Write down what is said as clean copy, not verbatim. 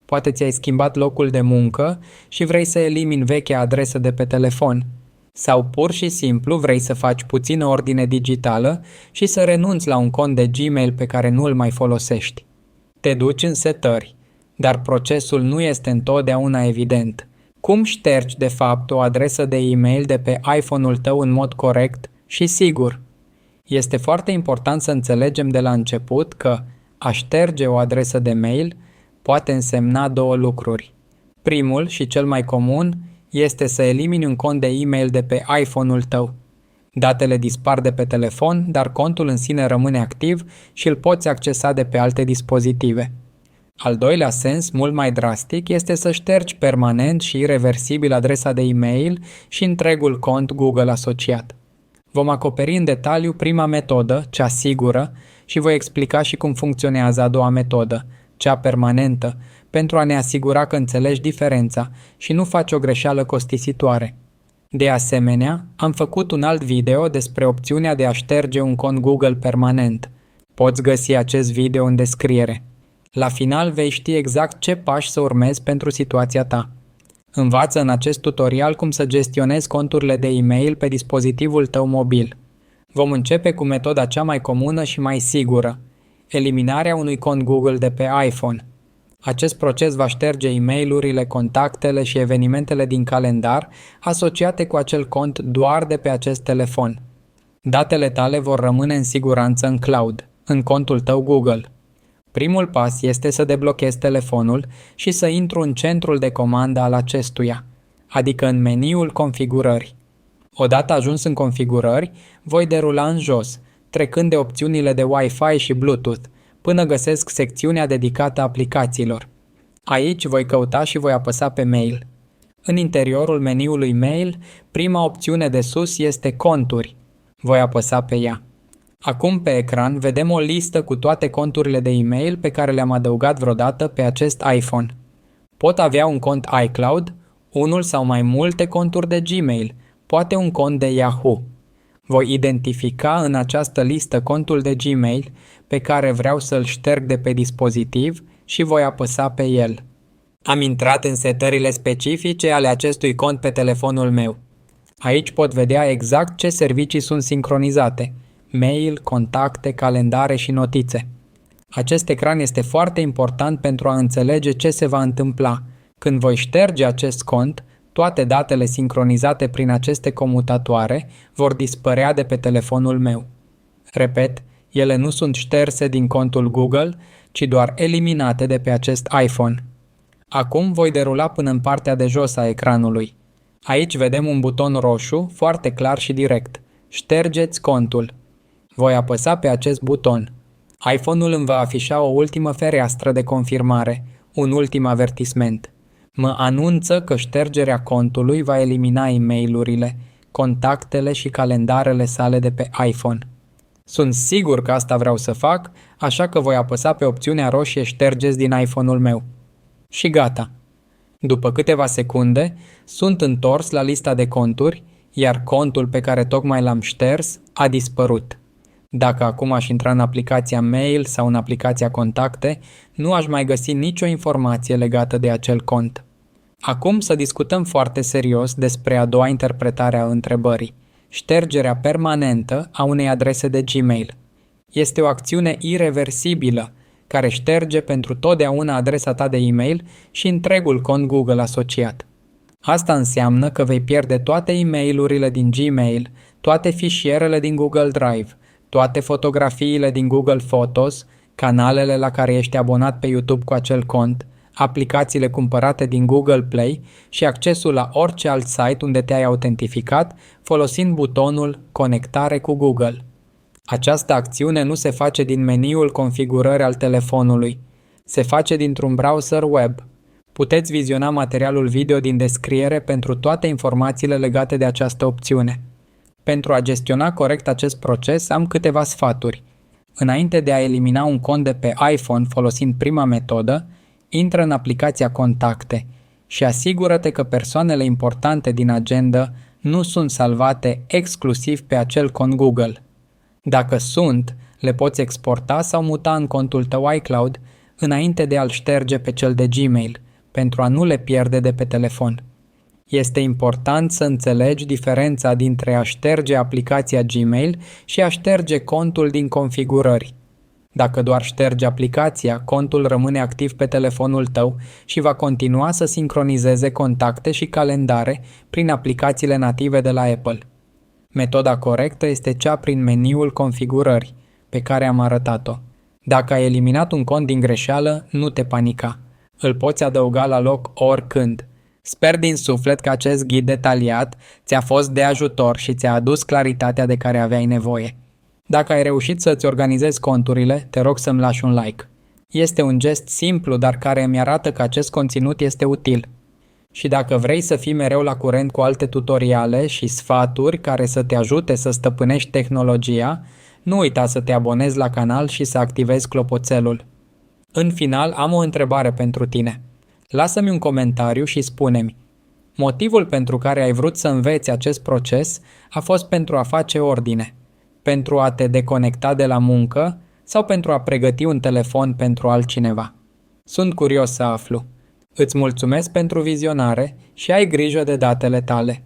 Poate ți-ai schimbat locul de muncă și vrei să elimini vechea adresă de pe telefon. Sau pur și simplu vrei să faci puțină ordine digitală și să renunți la un cont de Gmail pe care nu îl mai folosești. Te duci în setări, dar procesul nu este întotdeauna evident. Cum ștergi de fapt o adresă de e-mail de pe iPhone-ul tău în mod corect și sigur? Este foarte important să înțelegem de la început că a șterge o adresă de mail poate însemna două lucruri. Primul și cel mai comun este să elimini un cont de e-mail de pe iPhone-ul tău. Datele dispar de pe telefon, dar contul în sine rămâne activ și îl poți accesa de pe alte dispozitive. Al doilea sens, mult mai drastic, este să ștergi permanent și irreversibil adresa de e-mail și întregul cont Google asociat. Vom acoperi în detaliu prima metodă, cea sigură, și voi explica și cum funcționează a doua metodă, cea permanentă, pentru a ne asigura că înțelegi diferența și nu faci o greșeală costisitoare. De asemenea, am făcut un alt video despre opțiunea de a șterge un cont Google permanent. Poți găsi acest video în descriere. La final vei ști exact ce pași să urmezi pentru situația ta. Învață în acest tutorial cum să gestionezi conturile de e-mail pe dispozitivul tău mobil. Vom începe cu metoda cea mai comună și mai sigură, eliminarea unui cont Google de pe iPhone. Acest proces va șterge e-mail-urile, contactele și evenimentele din calendar asociate cu acel cont doar de pe acest telefon. Datele tale vor rămâne în siguranță în cloud, în contul tău Google. Primul pas este să deblochezi telefonul și să intru în centrul de comandă al acestuia, adică în meniul configurări. Odată ajuns în configurări, voi derula în jos, trecând de opțiunile de Wi-Fi și Bluetooth, până găsesc secțiunea dedicată aplicațiilor. Aici voi căuta și voi apăsa pe Mail. În interiorul meniului Mail, prima opțiune de sus este Conturi. Voi apăsa pe ea. Acum pe ecran vedem o listă cu toate conturile de e-mail pe care le-am adăugat vreodată pe acest iPhone. Pot avea un cont iCloud, unul sau mai multe conturi de Gmail, poate un cont de Yahoo. Voi identifica în această listă contul de Gmail pe care vreau să-l șterg de pe dispozitiv și voi apăsa pe el. Am intrat în setările specifice ale acestui cont pe telefonul meu. Aici pot vedea exact ce servicii sunt sincronizate: mail, contacte, calendare și notițe. Acest ecran este foarte important pentru a înțelege ce se va întâmpla. Când voi șterge acest cont, toate datele sincronizate prin aceste comutatoare vor dispărea de pe telefonul meu. Repet, ele nu sunt șterse din contul Google, ci doar eliminate de pe acest iPhone. Acum voi derula până în partea de jos a ecranului. Aici vedem un buton roșu, foarte clar și direct. Ștergeți contul. Voi apăsa pe acest buton. iPhone-ul îmi va afișa o ultimă fereastră de confirmare, un ultim avertisment. Mă anunță că ștergerea contului va elimina e-mail-urile, contactele și calendarele sale de pe iPhone. Sunt sigur că asta vreau să fac, așa că voi apăsa pe opțiunea roșie Ștergeți din iPhone-ul meu. Și gata. După câteva secunde, sunt întors la lista de conturi, iar contul pe care tocmai l-am șters a dispărut. Dacă acum aș intra în aplicația Mail sau în aplicația Contacte, nu aș mai găsi nicio informație legată de acel cont. Acum să discutăm foarte serios despre a doua interpretare a întrebării: ștergerea permanentă a unei adrese de Gmail. Este o acțiune ireversibilă care șterge pentru totdeauna adresa ta de e-mail și întregul cont Google asociat. Asta înseamnă că vei pierde toate e-mail-urile din Gmail, toate fișierele din Google Drive, toate fotografiile din Google Photos, canalele la care ești abonat pe YouTube cu acel cont, aplicațiile cumpărate din Google Play și accesul la orice alt site unde te-ai autentificat folosind butonul Conectare cu Google. Această acțiune nu se face din meniul configurări al telefonului. Se face dintr-un browser web. Puteți viziona materialul video din descriere pentru toate informațiile legate de această opțiune. Pentru a gestiona corect acest proces am câteva sfaturi. Înainte de a elimina un cont de pe iPhone folosind prima metodă, intră în aplicația Contacte și asigură-te că persoanele importante din agenda nu sunt salvate exclusiv pe acel cont Google. Dacă sunt, le poți exporta sau muta în contul tău iCloud, înainte de a-l șterge pe cel de Gmail, pentru a nu le pierde de pe telefon. Este important să înțelegi diferența dintre a șterge aplicația Gmail și a șterge contul din configurări. Dacă doar ștergi aplicația, contul rămâne activ pe telefonul tău și va continua să sincronizeze contacte și calendare prin aplicațiile native de la Apple. Metoda corectă este cea prin meniul configurări, pe care am arătat-o. Dacă ai eliminat un cont din greșeală, nu te panica. Îl poți adăuga la loc oricând. Sper din suflet că acest ghid detaliat ți-a fost de ajutor și ți-a adus claritatea de care aveai nevoie. Dacă ai reușit să-ți organizezi conturile, te rog să-mi lași un like. Este un gest simplu, dar care îmi arată că acest conținut este util. Și dacă vrei să fii mereu la curent cu alte tutoriale și sfaturi care să te ajute să stăpânești tehnologia, nu uita să te abonezi la canal și să activezi clopoțelul. În final, am o întrebare pentru tine. Lasă-mi un comentariu și spune-mi: motivul pentru care ai vrut să înveți acest proces a fost pentru a face ordine, pentru a te deconecta de la muncă sau pentru a pregăti un telefon pentru altcineva? Sunt curios să aflu. Îți mulțumesc pentru vizionare și ai grijă de datele tale.